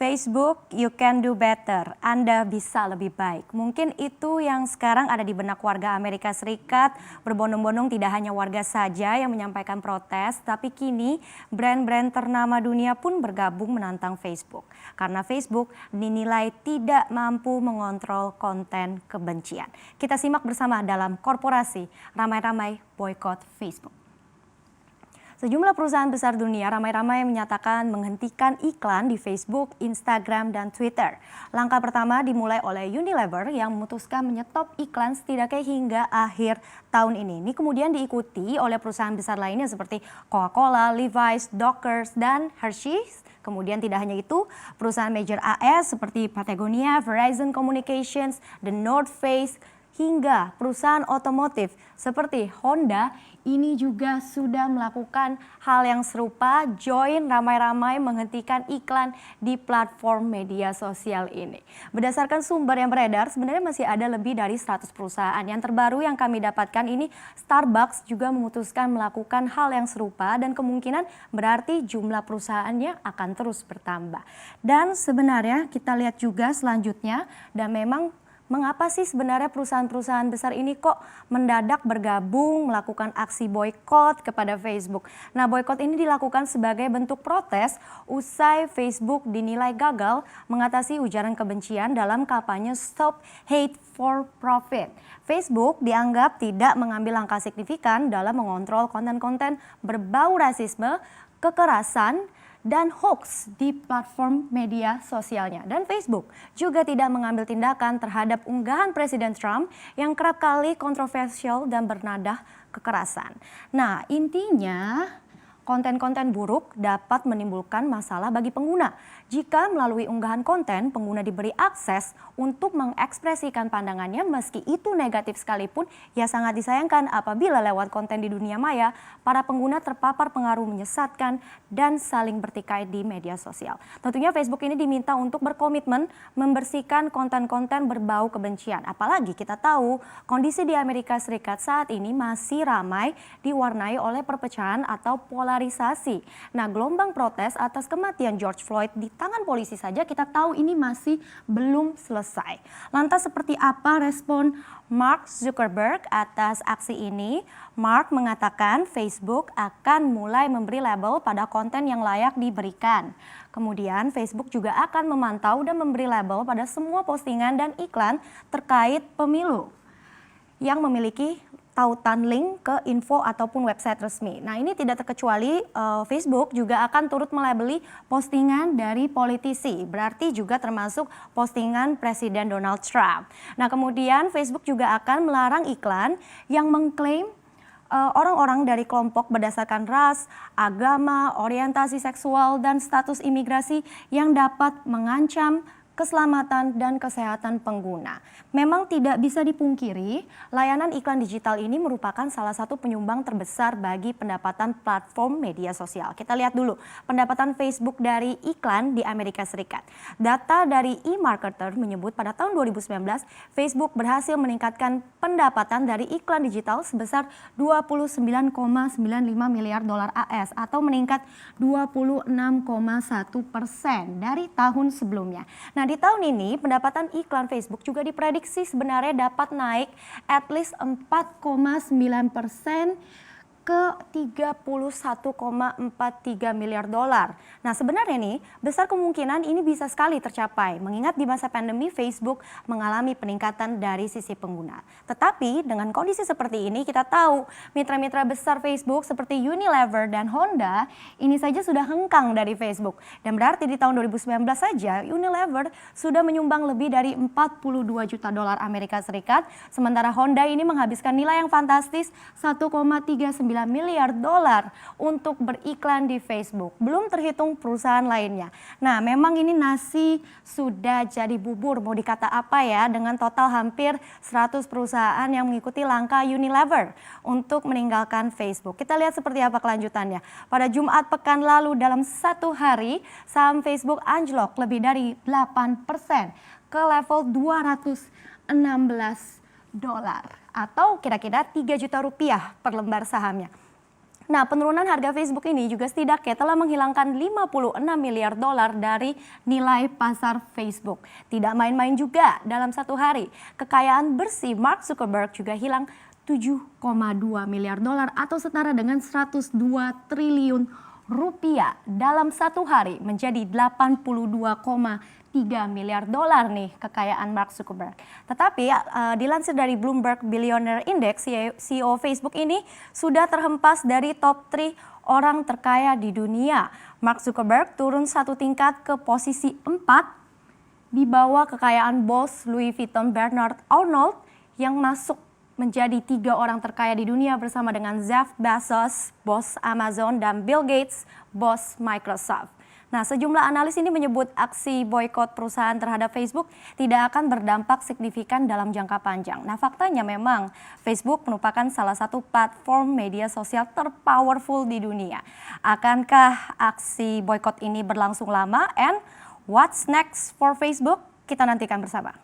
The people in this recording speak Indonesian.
Facebook, you can do better. Anda bisa lebih baik. Mungkin itu yang sekarang ada di benak warga Amerika Serikat. Berbondong-bondong tidak hanya warga saja yang menyampaikan protes, tapi kini brand-brand ternama dunia pun bergabung menantang Facebook. Karena Facebook dinilai tidak mampu mengontrol konten kebencian. Kita simak bersama dalam Korporasi Ramai-Ramai Boykot Facebook. Sejumlah perusahaan besar dunia ramai-ramai menyatakan menghentikan iklan di Facebook, Instagram, dan Twitter. Langkah pertama dimulai oleh Unilever yang memutuskan menyetop iklan setidaknya hingga akhir tahun ini. Ini kemudian diikuti oleh perusahaan besar lainnya seperti Coca-Cola, Levi's, Dockers, dan Hershey's. Kemudian tidak hanya itu, perusahaan major AS seperti Patagonia, Verizon Communications, The North Face, hingga perusahaan otomotif seperti Honda ini juga sudah melakukan hal yang serupa, join ramai-ramai menghentikan iklan di platform media sosial ini. Berdasarkan sumber yang beredar, sebenarnya masih ada lebih dari 100 perusahaan. Yang terbaru yang kami dapatkan ini, Starbucks juga memutuskan melakukan hal yang serupa dan kemungkinan berarti jumlah perusahaannya akan terus bertambah. Dan sebenarnya kita lihat juga selanjutnya, dan memang mengapa sih sebenarnya perusahaan-perusahaan besar ini kok mendadak bergabung melakukan aksi boykot kepada Facebook? Nah, boykot ini dilakukan sebagai bentuk protes usai Facebook dinilai gagal mengatasi ujaran kebencian dalam kampanye Stop Hate for Profit. Facebook dianggap tidak mengambil langkah signifikan dalam mengontrol konten-konten berbau rasisme, kekerasan, dan hoax di platform media sosialnya. Dan Facebook juga tidak mengambil tindakan terhadap unggahan Presiden Trump yang kerap kali kontroversial dan bernada kekerasan. Nah, intinya konten-konten buruk dapat menimbulkan masalah bagi pengguna. Jika melalui unggahan konten, pengguna diberi akses untuk mengekspresikan pandangannya meski itu negatif sekalipun, ya sangat disayangkan apabila lewat konten di dunia maya, para pengguna terpapar pengaruh menyesatkan dan saling bertikai di media sosial. Tentunya Facebook ini diminta untuk berkomitmen membersihkan konten-konten berbau kebencian. Apalagi kita tahu kondisi di Amerika Serikat saat ini masih ramai diwarnai oleh perpecahan atau polarisasi. Nah, gelombang protes atas kematian George Floyd di tangan polisi saja kita tahu ini masih belum selesai. Lantas seperti apa respon Mark Zuckerberg atas aksi ini? Mark mengatakan Facebook akan mulai memberi label pada konten yang layak diberikan. Kemudian Facebook juga akan memantau dan memberi label pada semua postingan dan iklan terkait pemilu yang memiliki tautan link ke info ataupun website resmi. Nah, ini tidak terkecuali Facebook juga akan turut melabeli postingan dari politisi, berarti juga termasuk postingan Presiden Donald Trump. Nah, kemudian Facebook juga akan melarang iklan yang mengklaim orang-orang dari kelompok berdasarkan ras, agama, orientasi seksual, dan status imigrasi yang dapat mengancam keselamatan dan kesehatan pengguna. Memang tidak bisa dipungkiri, layanan iklan digital ini merupakan salah satu penyumbang terbesar bagi pendapatan platform media sosial. Kita lihat dulu pendapatan Facebook dari iklan di Amerika Serikat. Data dari eMarketer menyebut pada tahun 2019, Facebook berhasil meningkatkan pendapatan dari iklan digital sebesar 29,95 miliar dolar AS atau meningkat 26,1% dari tahun sebelumnya. Nah, di tahun ini pendapatan iklan Facebook juga diprediksi sebenarnya dapat naik at least 4,9% ke 31,43 miliar dolar. Nah, sebenarnya nih besar kemungkinan ini bisa sekali tercapai mengingat di masa pandemi Facebook mengalami peningkatan dari sisi pengguna. Tetapi dengan kondisi seperti ini kita tahu mitra-mitra besar Facebook seperti Unilever dan Honda ini saja sudah hengkang dari Facebook. Dan berarti di tahun 2019 saja Unilever sudah menyumbang lebih dari 42 juta dolar Amerika Serikat, sementara Honda ini menghabiskan nilai yang fantastis 1,39 miliar dolar untuk beriklan di Facebook. Belum terhitung perusahaan lainnya. Nah, memang ini nasi sudah jadi bubur, mau dikata apa ya, dengan total hampir 100 perusahaan yang mengikuti langkah Unilever untuk meninggalkan Facebook. Kita lihat seperti apa kelanjutannya. Pada Jumat pekan lalu dalam satu hari, saham Facebook anjlok lebih dari 8% ke level 216 dolar atau kira-kira 3 juta rupiah per lembar sahamnya. Nah, penurunan harga Facebook ini juga setidaknya telah menghilangkan 56 miliar dolar dari nilai pasar Facebook. Tidak main-main juga, dalam satu hari kekayaan bersih Mark Zuckerberg juga hilang 7,2 miliar dolar atau setara dengan 102 triliun rupiah dalam satu hari, menjadi 82,3 miliar dolar nih kekayaan Mark Zuckerberg. Tetapi dilansir dari Bloomberg Billionaire Index, CEO Facebook ini sudah terhempas dari top 3 orang terkaya di dunia. Mark Zuckerberg turun satu tingkat ke posisi 4 di bawah kekayaan bos Louis Vuitton Bernard Arnault yang masuk menjadi 3 orang terkaya di dunia bersama dengan Jeff Bezos, bos Amazon, dan Bill Gates, bos Microsoft. Nah, sejumlah analis ini menyebut aksi boikot perusahaan terhadap Facebook tidak akan berdampak signifikan dalam jangka panjang. Nah, faktanya memang Facebook merupakan salah satu platform media sosial terpowerful di dunia. Akankah aksi boikot ini berlangsung lama? And what's next for Facebook? Kita nantikan bersama.